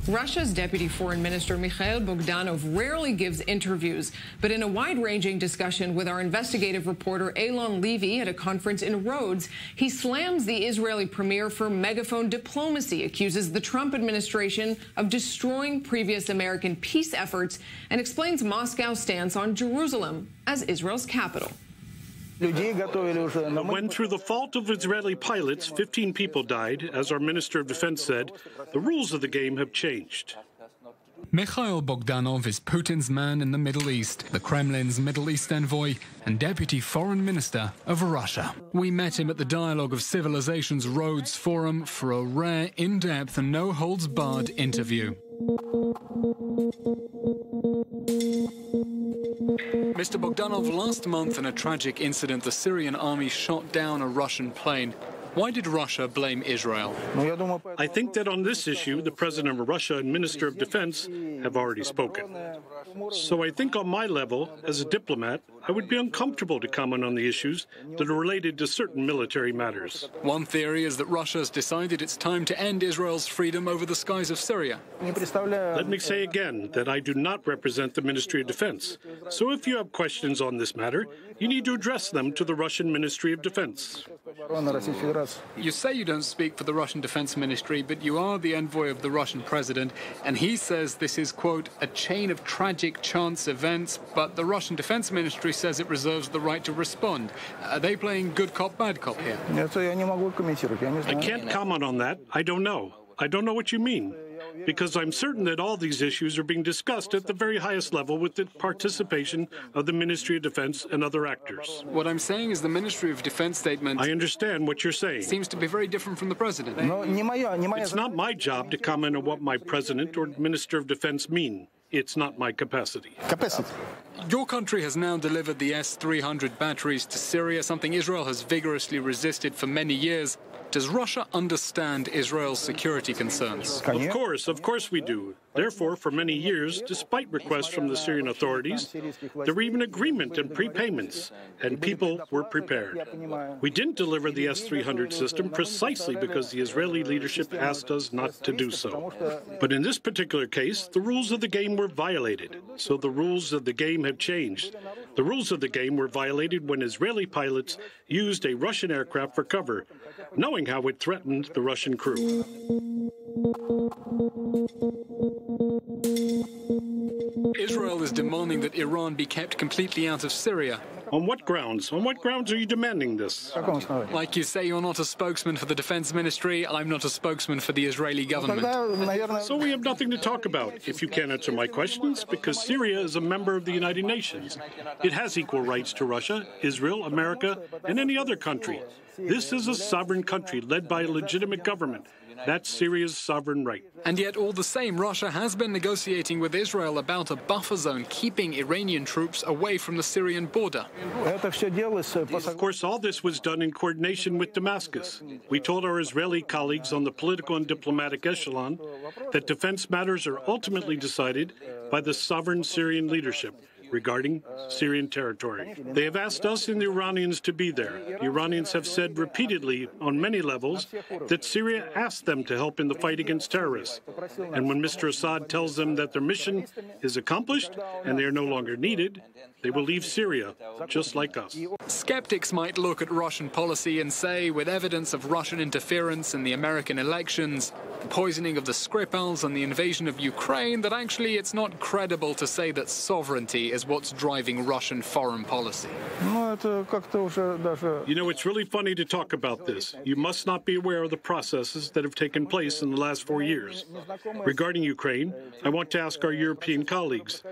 Russia's Deputy Foreign Minister Mikhail Bogdanov rarely gives interviews, but in a wide-ranging discussion with our investigative reporter Eylon Levy at a conference in Rhodes, he slams the Israeli premier for megaphone diplomacy, accuses the Trump administration of destroying previous American peace efforts, and explains Moscow's stance on Jerusalem as Israel's capital. When, through the fault of Israeli pilots, 15 people died, as our Minister of Defense said, the rules of the game have changed. Mikhail Bogdanov is Putin's man in the Middle East, the Kremlin's Middle East envoy, and Deputy Foreign Minister of Russia. We met him at the Dialogue of Civilizations Rhodes Forum for a rare, in-depth and no-holds-barred interview. Mr. Bogdanov, last month in a tragic incident, the Syrian army shot down a Russian plane. Why did Russia blame Israel? I think that on this issue, the President of Russia and Minister of Defense have already spoken. So I think on my level, as a diplomat, I would be uncomfortable to comment on the issues that are related to certain military matters. One theory is that Russia has decided it's time to end Israel's freedom over the skies of Syria. Let me say again that I do not represent the Ministry of Defense. So if you have questions on this matter, you need to address them to the Russian Ministry of Defense. You say you don't speak for the Russian Defense Ministry, but you are the envoy of the Russian president, and he says this is, quote, a chain of tragic chance events, but the Russian Defense Ministry says it reserves the right to respond. Are they playing good cop, bad cop here? I can't comment on that. I don't know. I don't know what you mean, because I'm certain that all these issues are being discussed at the very highest level with the participation of the Ministry of Defense and other actors. What I'm saying is the Ministry of Defense statement... I understand what you're saying. ...seems to be very different from the president. It's not my job to comment on what my president or Minister of Defense mean. It's not my capacity. Your country has now delivered the S-300 batteries to Syria, something Israel has vigorously resisted for many years. Does Russia understand Israel's security concerns? Of course we do. Therefore, for many years, despite requests from the Syrian authorities, there were even agreement and prepayments, and people were prepared. We didn't deliver the S-300 system precisely because the Israeli leadership asked us not to do so. But in this particular case, the rules of the game were violated, so the rules of the game have changed. The rules of the game were violated when Israeli pilots used a Russian aircraft for cover, knowing how it threatened the Russian crew. Israel is demanding that Iran be kept completely out of Syria. On what grounds? On what grounds are you demanding this? Like you say, you're not a spokesman for the Defense Ministry. I'm not a spokesman for the Israeli government. So we have nothing to talk about if you can't answer my questions, because Syria is a member of the United Nations. It has equal rights to Russia, Israel, America, and any other country. This is a sovereign country led by a legitimate government. That's Syria's sovereign right. And yet, all the same, Russia has been negotiating with Israel about a buffer zone, keeping Iranian troops away from the Syrian border. Of course, all this was done in coordination with Damascus. We told our Israeli colleagues on the political and diplomatic echelon that defense matters are ultimately decided by the sovereign Syrian leadership regarding Syrian territory. They have asked us and the Iranians to be there. The Iranians have said repeatedly on many levels that Syria asked them to help in the fight against terrorists. And when Mr. Assad tells them that their mission is accomplished and they are no longer needed, they will leave Syria, just like us. Skeptics might look at Russian policy and say, with evidence of Russian interference in the American elections, poisoning of the Skripals and the invasion of Ukraine, that actually it's not credible to say that sovereignty is what's driving Russian foreign policy. You know, it's really funny to talk about this. You must not be aware of the processes that have taken place in the last 4 years. Regarding Ukraine, I want to ask our European colleagues.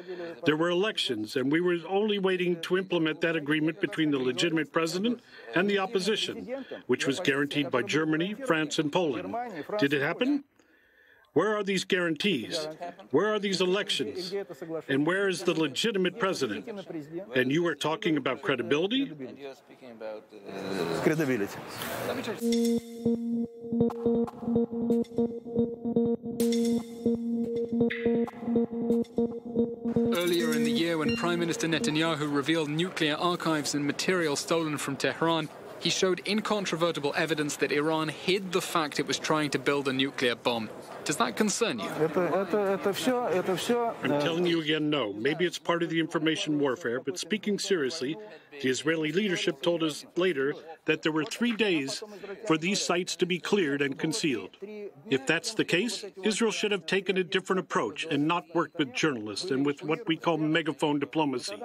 There were elections, and we were only waiting to implement that agreement between the legitimate president and the opposition, which was guaranteed by Germany, France, and Poland. Did it happen? Where are these guarantees? Where are these elections? And where is the legitimate president? And you are talking about credibility? Earlier in the year, when Prime Minister Netanyahu revealed nuclear archives and material stolen from Tehran, he showed incontrovertible evidence that Iran hid the fact it was trying to build a nuclear bomb. Does that concern you? I'm telling you again, no. Maybe it's part of the information warfare, but speaking seriously, the Israeli leadership told us later that there were 3 days for these sites to be cleared and concealed. If that's the case, Israel should have taken a different approach and not worked with journalists and with what we call megaphone diplomacy.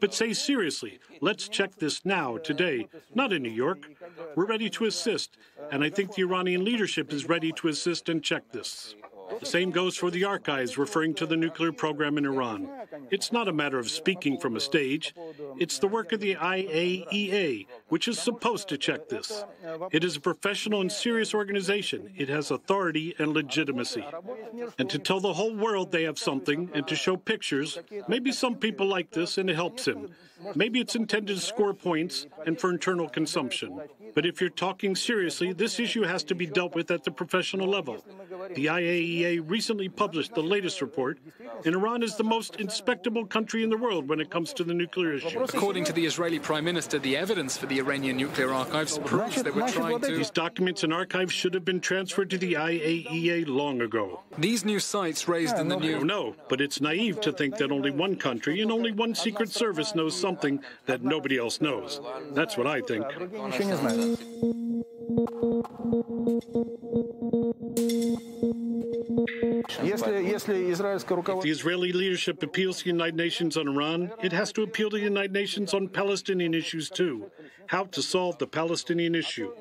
But say seriously, let's check this now, today, not in New York. We're ready to assist, and I think the Iranian leadership is ready to assist and check this. The same goes for the archives referring to the nuclear program in Iran. It's not a matter of speaking from a stage. It's the work of the IAEA, which is supposed to check this. It is a professional and serious organization. It has authority and legitimacy. And to tell the whole world they have something and to show pictures, maybe some people like this and it helps him. Maybe it's intended to score points and for internal consumption. But if you're talking seriously, this issue has to be dealt with at the professional level. The IAEA recently published the latest report, and Iran is the most inspectable country in the world when it comes to the nuclear issue. According to the Israeli Prime Minister, the evidence for the Iranian nuclear archives proves they were trying to... These documents and archives should have been transferred to the IAEA long ago. These new sites raised in the new... No, but it's naive to think that only one country and only one secret service knows something that nobody else knows. That's what I think. If the Israeli leadership appeals to the United Nations on Iran, it has to appeal to the United Nations on Palestinian issues too. How to solve the Palestinian issue.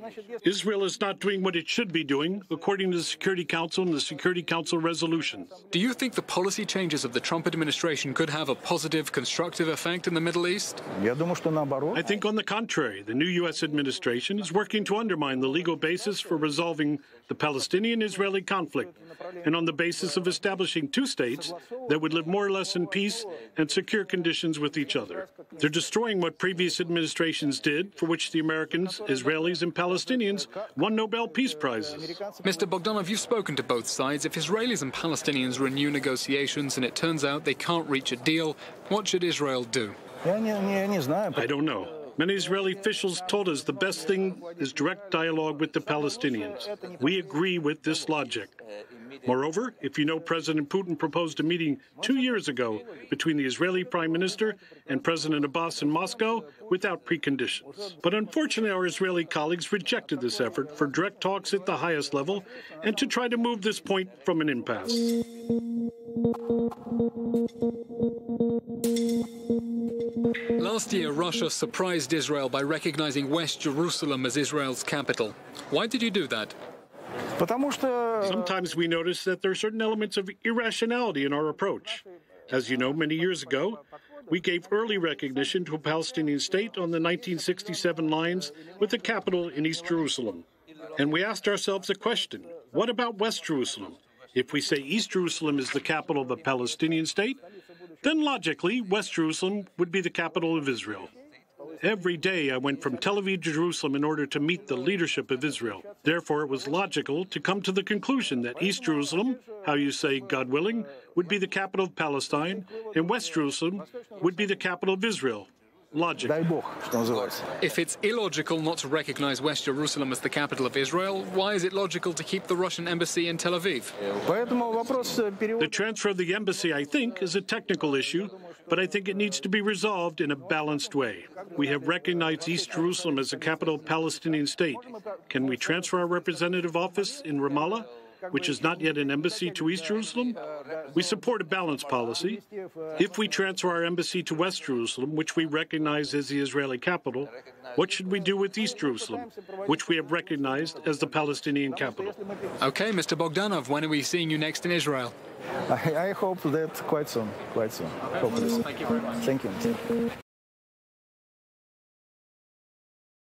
Israel is not doing what it should be doing, according to the Security Council and the Security Council resolutions. Do you think the policy changes of the Trump administration could have a positive, constructive effect in the Middle East? I think, on the contrary, the new U.S. administration is working to undermine the legal basis for resolving the Palestinian-Israeli conflict, and on the basis of establishing 2 states that would live more or less in peace and secure conditions with each other. They're destroying what previous administrations did, for which the Americans, Israelis, and Palestinians won Nobel Peace Prizes. Mr. Bogdanov, you've spoken to both sides. If Israelis and Palestinians renew negotiations and it turns out they can't reach a deal, what should Israel do? I don't know. Many Israeli officials told us the best thing is direct dialogue with the Palestinians. We agree with this logic. Moreover, if you know, President Putin proposed a meeting 2 years ago between the Israeli Prime Minister and President Abbas in Moscow without preconditions. But unfortunately, our Israeli colleagues rejected this effort for direct talks at the highest level and to try to move this point from an impasse. Last year, Russia surprised Israel by recognizing West Jerusalem as Israel's capital. Why did you do that? Sometimes we notice that there are certain elements of irrationality in our approach. As you know, many years ago, we gave early recognition to a Palestinian state on the 1967 lines with the capital in East Jerusalem. And we asked ourselves a question: what about West Jerusalem? If we say East Jerusalem is the capital of a Palestinian state, then logically, West Jerusalem would be the capital of Israel. Every day I went from Tel Aviv to Jerusalem in order to meet the leadership of Israel. Therefore, it was logical to come to the conclusion that East Jerusalem, how you say, God willing, would be the capital of Palestine, and West Jerusalem would be the capital of Israel. Logic. If it's illogical not to recognize West Jerusalem as the capital of Israel, why is it logical to keep the Russian embassy in Tel Aviv? The transfer of the embassy, I think, is a technical issue, but I think it needs to be resolved in a balanced way. We have recognized East Jerusalem as the capital of Palestinian state. Can we transfer our representative office in Ramallah, which is not yet an embassy, to East Jerusalem? We support a balanced policy. If we transfer our embassy to West Jerusalem, which we recognize as the Israeli capital, what should we do with East Jerusalem, which we have recognized as the Palestinian capital? Okay, Mr. Bogdanov, when are we seeing you next in Israel? I hope that quite soon. Hopefully. Thank you very much. Thank you.